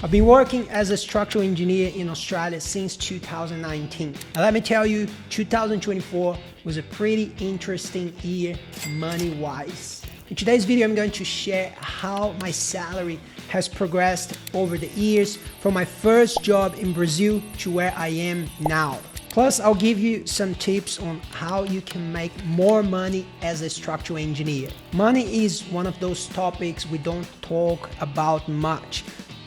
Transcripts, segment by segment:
I've been working as a structural engineer in Australia since 2019. Now let me tell you, 2024 was a pretty interesting year money-wise. In today's video, I'm going to share how my salary has progressed over the years from my first job in Brazil to where I am now. Plus, I'll give you some tips on how you can make more money as a structural engineer. Money is one of those topics we don't talk about much,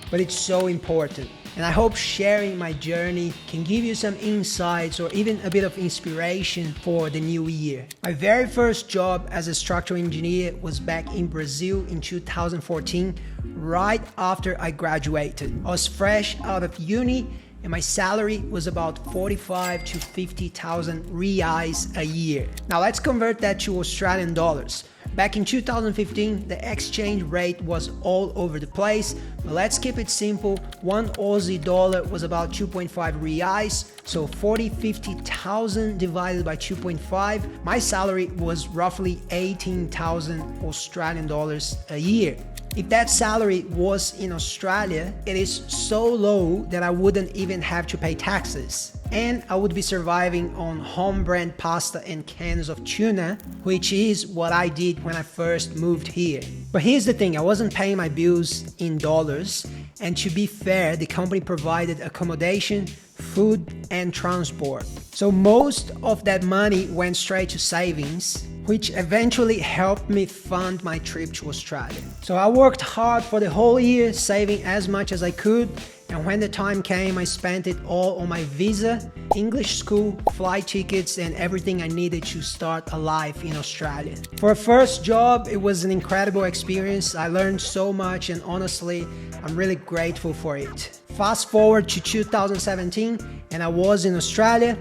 but it's so important. And I hope sharing my journey can give you some insights or even a bit of inspiration for the new year. My very first job as a structural engineer was back in Brazil in 2014, right after I graduated. I was fresh out of uni and my salary was about 45 to 50,000 reais a year. Now let's convert that to Australian dollars. Back in 2015, the exchange rate was all over the place, but let's keep it simple. One Aussie dollar was about 2.5 reais, so 50,000 divided by 2.5. My salary was roughly 18,000 Australian dollars a year. If that salary was in Australia, it is so low that I wouldn't even have to pay taxes. And I would be surviving on home brand pasta and cans of tuna, which is what I did when I first moved here. But here's the thing, I wasn't paying my bills in dollars, and to be fair, the company provided accommodation, food, and transport. So most of that money went straight to savings, which eventually helped me fund my trip to Australia. So I worked hard for the whole year, saving as much as I could, and when the time came, I spent it all on my visa, English school, flight tickets, and everything I needed to start a life in Australia. For a first job, it was an incredible experience. I learned so much, and honestly, I'm really grateful for it. Fast forward to 2017, and I was in Australia.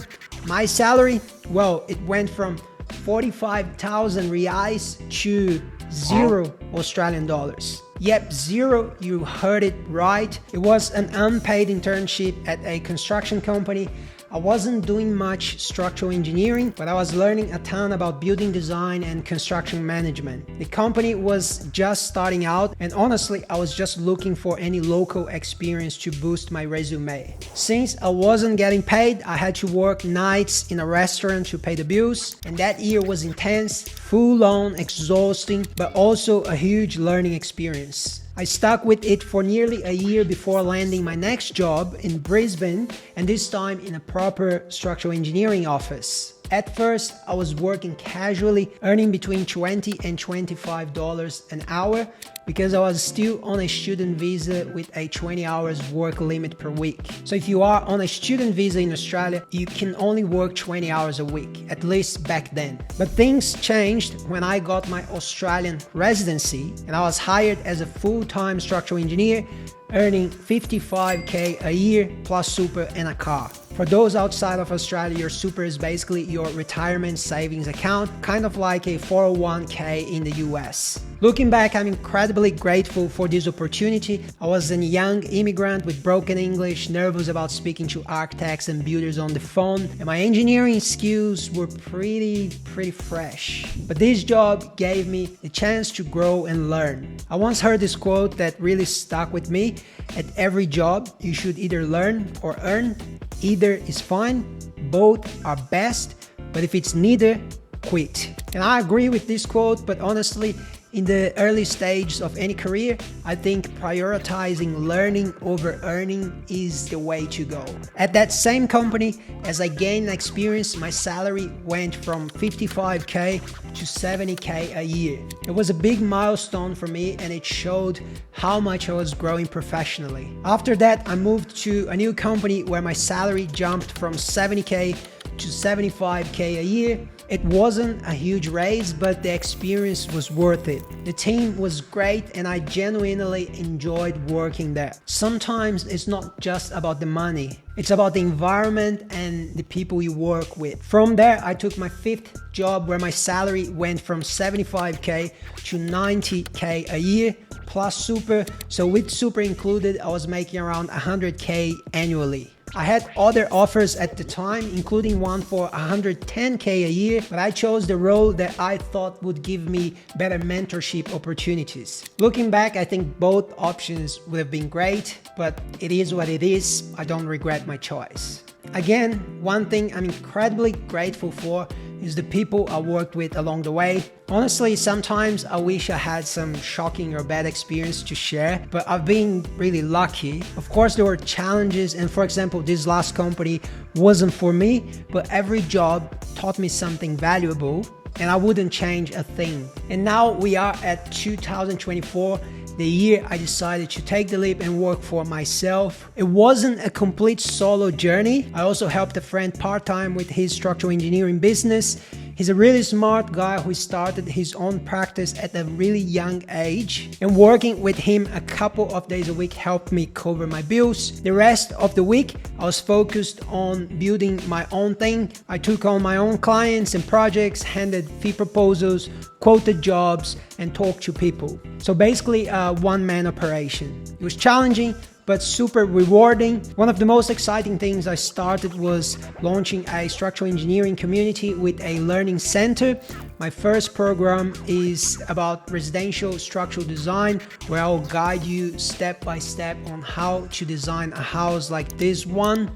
My salary, well, it went from 45,000 reais to 0 Australian dollars. Yep, 0, you heard it right. It was an unpaid internship at a construction company. I wasn't doing much structural engineering, but I was learning a ton about building design and construction management. The company was just starting out, and honestly, I was just looking for any local experience to boost my resume. Since I wasn't getting paid, I had to work nights in a restaurant to pay the bills, and that year was intense, full-on, exhausting, but also a huge learning experience. I stuck with it for nearly a year before landing my next job in Brisbane, and this time in a proper structural engineering office. At first, I was working casually, earning between $20 and $25 an hour because I was still on a student visa with a 20 hours work limit per week. So if you are on a student visa in Australia, you can only work 20 hours a week, at least back then. But things changed when I got my Australian residency and I was hired as a full-time structural engineer, earning 55k a year plus super and a car. For those outside of Australia, your super is basically your retirement savings account, kind of like a 401k in the US. Looking back, I'm incredibly grateful for this opportunity. I was a young immigrant with broken English, nervous about speaking to architects and builders on the phone, and my engineering skills were pretty fresh. But this job gave me the chance to grow and learn. I once heard this quote that really stuck with me. At every job, you should either learn or earn. Either is fine, both are best, but if it's neither, quit. And I agree with this quote, but honestly, in the early stages of any career, I think prioritizing learning over earning is the way to go. At that same company, as I gained experience, my salary went from 55k to 70k a year. It was a big milestone for me and it showed how much I was growing professionally. After that, I moved to a new company where my salary jumped from 70k to 75k a year. It wasn't a huge raise, but the experience was worth it. The team was great and I genuinely enjoyed working there. Sometimes it's not just about the money, it's about the environment and the people you work with. From there, I took my fifth job where my salary went from 75k to 90k a year plus super. So with super included, I was making around 100k annually. I had other offers at the time, including one for $110K a year, but I chose the role that I thought would give me better mentorship opportunities. Looking back, I think both options would have been great, but it is what it is. I don't regret my choice. Again, one thing I'm incredibly grateful for is the people I worked with along the way. Honestly, sometimes I wish I had some shocking or bad experience to share, but I've been really lucky. Of course, there were challenges, and for example, this last company wasn't for me, but every job taught me something valuable, and I wouldn't change a thing. And now we are at 2024, the year I decided to take the leap and work for myself. It wasn't a complete solo journey. I also helped a friend part-time with his structural engineering business. He's a really smart guy who started his own practice at a really young age, and working with him a couple of days a week helped me cover my bills. The rest of the week, I was focused on building my own thing. I took on my own clients and projects, handed fee proposals, quoted jobs, and talked to people. So basically a one-man operation. It was challenging, but super rewarding. One of the most exciting things I started was launching a structural engineering community with a learning center. My first program is about residential structural design, where I'll guide you step by step on how to design a house like this one.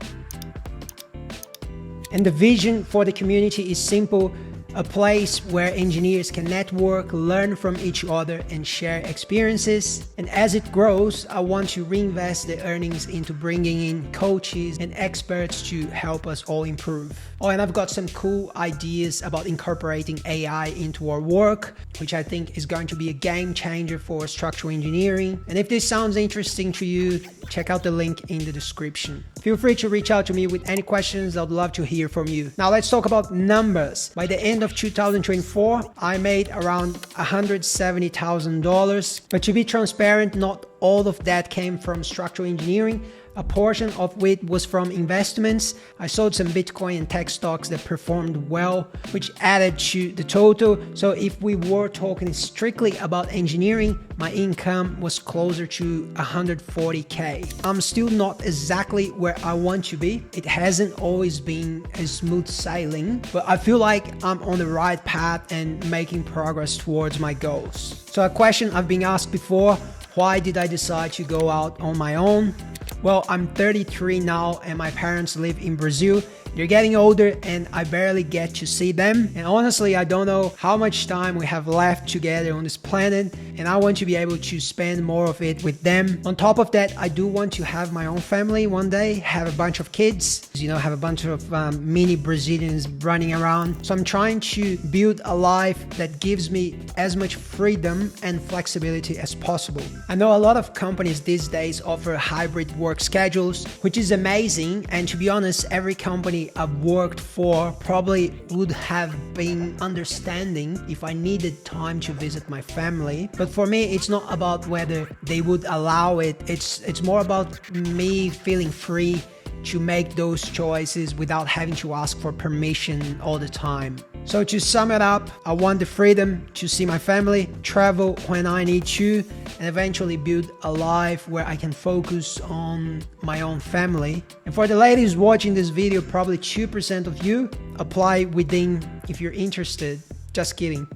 And the vision for the community is simple: a place where engineers can network, learn from each other, and share experiences. And as it grows, I want to reinvest the earnings into bringing in coaches and experts to help us all improve. Oh, and I've got some cool ideas about incorporating AI into our work, which I think is going to be a game changer for structural engineering. And if this sounds interesting to you, check out the link in the description. Feel free to reach out to me with any questions. I'd love to hear from you. Now let's talk about numbers. By the end of 2024, I made around $170,000. But to be transparent, not all of that came from structural engineering. A portion of which was from investments. I sold some Bitcoin and tech stocks that performed well, which added to the total. So if we were talking strictly about engineering, my income was closer to $140K. I'm still not exactly where I want to be. It hasn't always been a smooth sailing, but I feel like I'm on the right path and making progress towards my goals. So a question I've been asked before: why did I decide to go out on my own? Well, I'm 33 now and my parents live in Brazil. They're getting older and I barely get to see them. And honestly, I don't know how much time we have left together on this planet, and I want to be able to spend more of it with them. On top of that, I do want to have my own family one day, have a bunch of kids, have a bunch of mini Brazilians running around. So I'm trying to build a life that gives me as much freedom and flexibility as possible. I know a lot of companies these days offer hybrid work schedules, which is amazing. And to be honest, every company I've worked for probably would have been understanding if I needed time to visit my family. But for me, it's not about whether they would allow it. It's more about me feeling free to make those choices without having to ask for permission all the time. So to sum it up, I want the freedom to see my family, travel when I need to, and eventually build a life where I can focus on my own family. And for the ladies watching this video, probably 2% of you apply within if you're interested. Just kidding.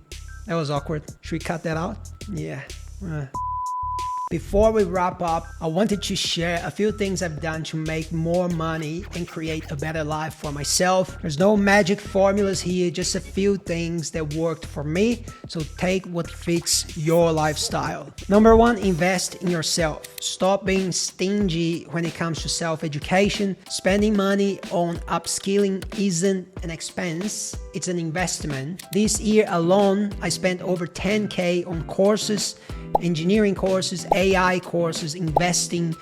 That was awkward. Should we cut that out? Yeah. Before we wrap up, I wanted to share a few things I've done to make more money and create a better life for myself. There's no magic formulas here, just a few things that worked for me. So take what fits your lifestyle. Number one, invest in yourself. Stop being stingy when it comes to self-education. Spending money on upskilling isn't an expense, it's an investment. This year alone, I spent over $10K on courses, engineering courses, AI courses, investing,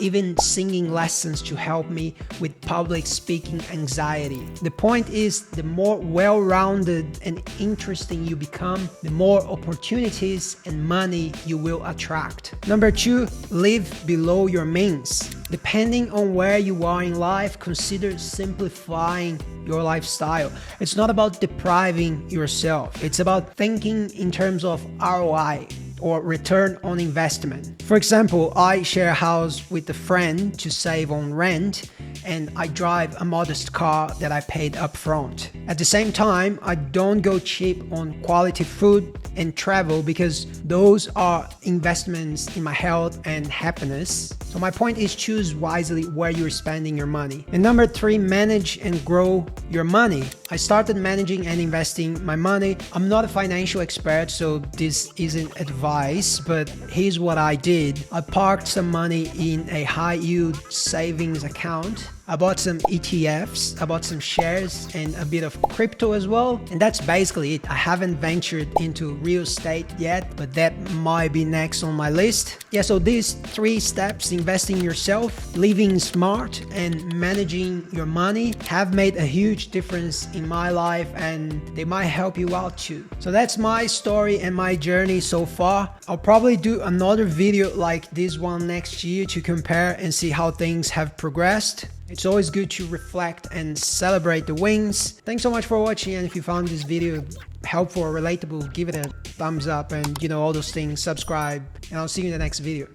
even singing lessons to help me with public speaking anxiety. The point is, the more well-rounded and interesting you become, the more opportunities and money you will attract. Number two, live below your means. Depending on where you are in life, consider simplifying your lifestyle. It's not about depriving yourself. It's about thinking in terms of ROI. or return on investment. For example, I share a house with a friend to save on rent, and I drive a modest car that I paid upfront. At the same time, I don't go cheap on quality food and travel because those are investments in my health and happiness. So my point is, choose wisely where you're spending your money. And number 3, manage and grow your money. I started managing and investing my money. I'm not a financial expert, so this isn't advice, but here's what I did. I parked some money in a high yield savings account. I bought some ETFs, I bought some shares and a bit of crypto as well. And that's basically it. I haven't ventured into real estate yet, but that might be next on my list. Yeah, so these 3 steps, investing in yourself, living smart, and managing your money have made a huge difference in my life, and they might help you out too. So that's my story and my journey so far. I'll probably do another video like this one next year to compare and see how things have progressed. It's always good to reflect and celebrate the wins. Thanks so much for watching, and if you found this video helpful or relatable, give it a thumbs up and all those things, subscribe, and I'll see you in the next video.